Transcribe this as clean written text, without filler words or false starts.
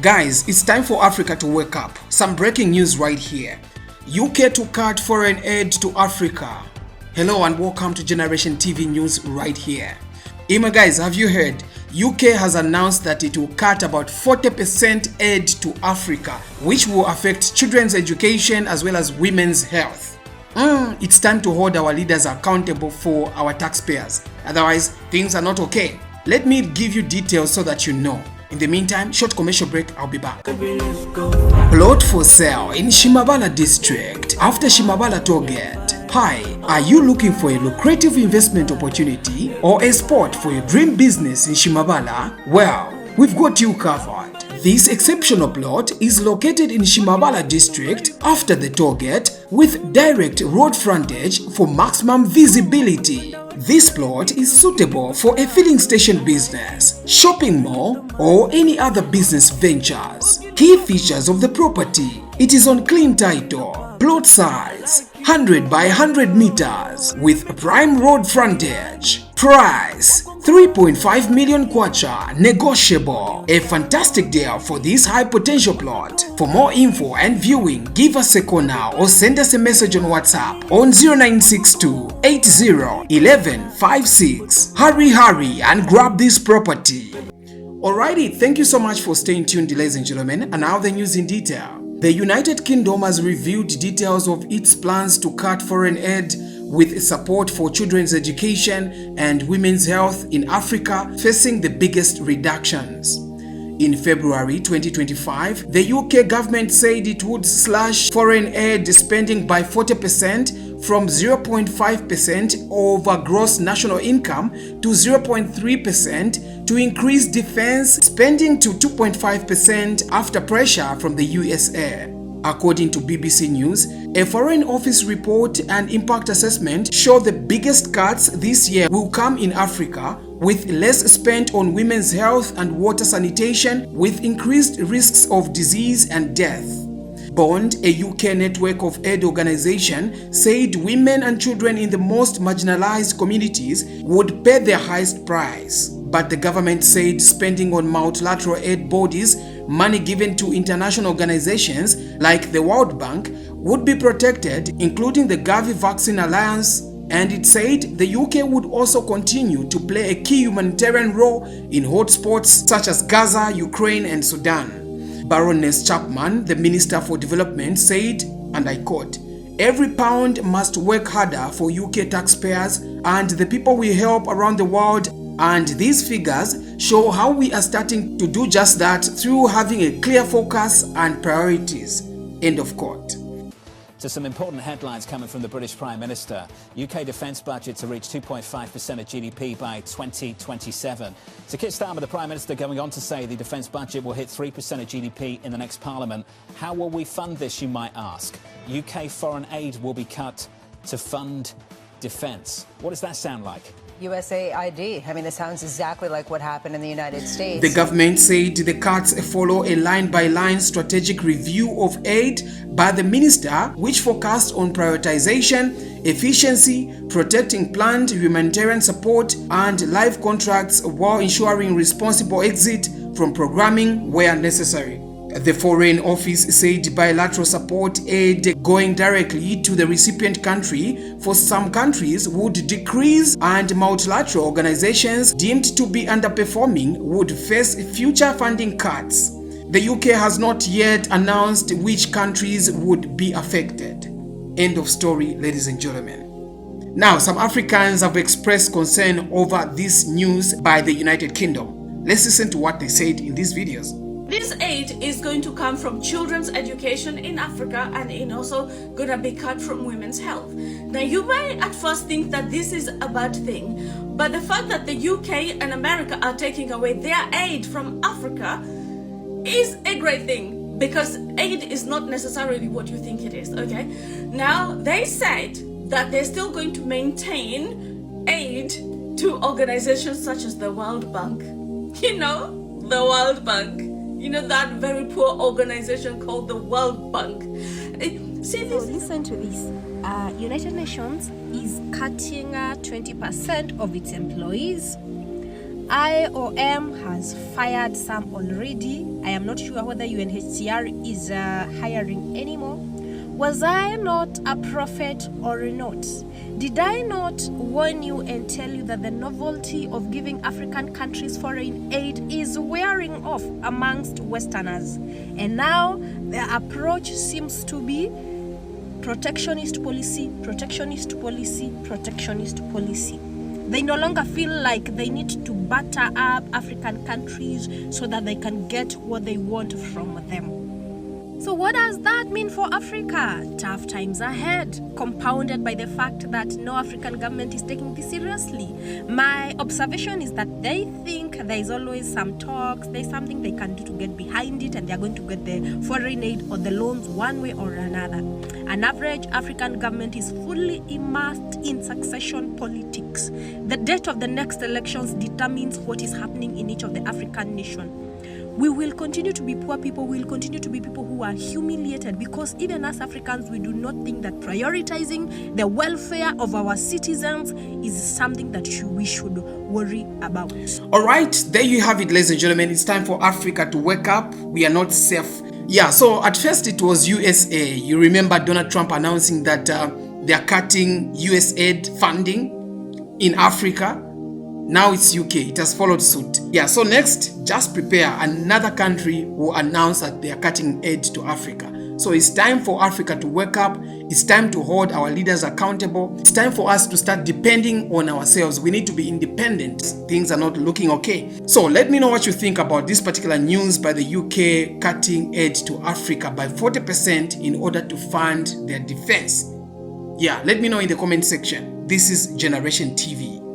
Guys, it's time for Africa to wake up. Some breaking news right here. UK to cut foreign aid to Africa. Hello and welcome to Generation TV News right here. Guys, have you heard? UK has announced that it will cut about 40% aid to Africa, which will affect children's education as well as women's health. It's time to hold our leaders accountable for our taxpayers. Otherwise, things are not okay. Let me give you details so that you know. In the meantime, short commercial break, I'll be back. Plot for sale in Shimabala district after Shimabala Tollgate. Hi, are you looking for a lucrative investment opportunity or a spot for your dream business in Shimabala? Well, we've got you covered. This exceptional plot is located in Shimabala district after the Tollgate with direct road frontage for maximum visibility. This plot is suitable for a filling station business, shopping mall, or any other business ventures. Key features of the property: it is on clean title, plot size 100 by 100 meters with prime road frontage. Price 3.5 million kwacha, negotiable. A fantastic deal for this high potential plot. For more info and viewing, give us a call now or send us a message on WhatsApp on 0962 80 11 56. Hurry and grab this property. Alrighty, thank you so much for staying tuned, ladies and gentlemen. And now the news in detail. The United Kingdom has revealed details of its plans to cut foreign aid with support for children's education and women's health in Africa facing the biggest reductions. In February 2025, the UK government said it would slash foreign aid spending by 40% from 0.5% of gross national income to 0.3% to increase defense spending to 2.5% after pressure from the USA. According to BBC News, a Foreign Office report and impact assessment show the biggest cuts this year will come in Africa, with less spent on women's health and water sanitation, with increased risks of disease and death. Bond, a UK network of aid organization, said women and children in the most marginalized communities would pay the highest price. But the government said spending on multilateral aid bodies, money given to international organizations like the World Bank, would be protected, including the Gavi Vaccine Alliance, and it said the UK would also continue to play a key humanitarian role in hotspots such as Gaza, Ukraine, and Sudan. Baroness Chapman, the Minister for Development, said, and I quote, "Every pound must work harder for UK taxpayers and the people we help around the world, and these figures show how we are starting to do just that through having a clear focus and priorities." End of quote. To some important headlines coming from the British Prime Minister. UK defence budget to reach 2.5% of GDP by 2027. To Keir Starmer, the Prime Minister, going on to say the defence budget will hit 3% of GDP in the next Parliament. How will we fund this, you might ask? UK foreign aid will be cut to fund defence. What does that sound like? USAID. I mean, this sounds exactly like what happened in the United States. The government said the cuts follow a line-by-line strategic review of aid by the minister, which focused on prioritization, efficiency, protecting planned humanitarian support, and live contracts while ensuring responsible exit from programming where necessary. The Foreign Office said bilateral support aid going directly to the recipient country for some countries would decrease, and multilateral organizations deemed to be underperforming would face future funding cuts. The UK has not yet announced which countries would be affected. End of story, ladies and gentlemen. Now, some Africans have expressed concern over this news by the United Kingdom. Let's listen to what they said in these videos. This aid is going to come from children's education in Africa, and it also going to be cut from women's health. Now, you may at first think that this is a bad thing, but the fact that the UK and America are taking away their aid from Africa is a great thing, because aid is not necessarily what you think it is, okay? Now, they said that they're still going to maintain aid to organizations such as the World Bank. You know, the World Bank. You know, that very poor organization called the World Bank. So listen to this. United Nations is cutting 20% of its employees. IOM has fired some already, I am not sure whether UNHCR is hiring anymore. Was I not a prophet or not? Did I not warn you and tell you that the novelty of giving African countries foreign aid is wearing off amongst Westerners? And now the approach seems to be protectionist policy, protectionist policy, protectionist policy. They no longer feel like they need to batter up African countries so that they can get what they want from them. So what does that mean for Africa? Tough times ahead, compounded by the fact that no African government is taking this seriously. My observation is that they think there is always some talks, there's something they can do to get behind it, and they're going to get the foreign aid or the loans one way or another. An average African government is fully immersed in succession politics. The date of the next elections determines what is happening in each of the African nations. We will continue to be poor people, we will continue to be people who are humiliated, because even as Africans, we do not think that prioritizing the welfare of our citizens is something that we should worry about. All right, there you have it, ladies and gentlemen. It's time for Africa to wake up. We are not safe. Yeah, so at first it was USA. You remember Donald Trump announcing that they are cutting USAID funding in Africa. Now it's UK. It has followed suit. Yeah, so next, just prepare. Another country will announce that they are cutting aid to Africa. So it's time for Africa to wake up. It's time to hold our leaders accountable. It's time for us to start depending on ourselves. We need to be independent. Things are not looking okay. So let me know what you think about this particular news by the UK cutting aid to Africa by 40% in order to fund their defense. Yeah, let me know in the comment section. This is Generation TV.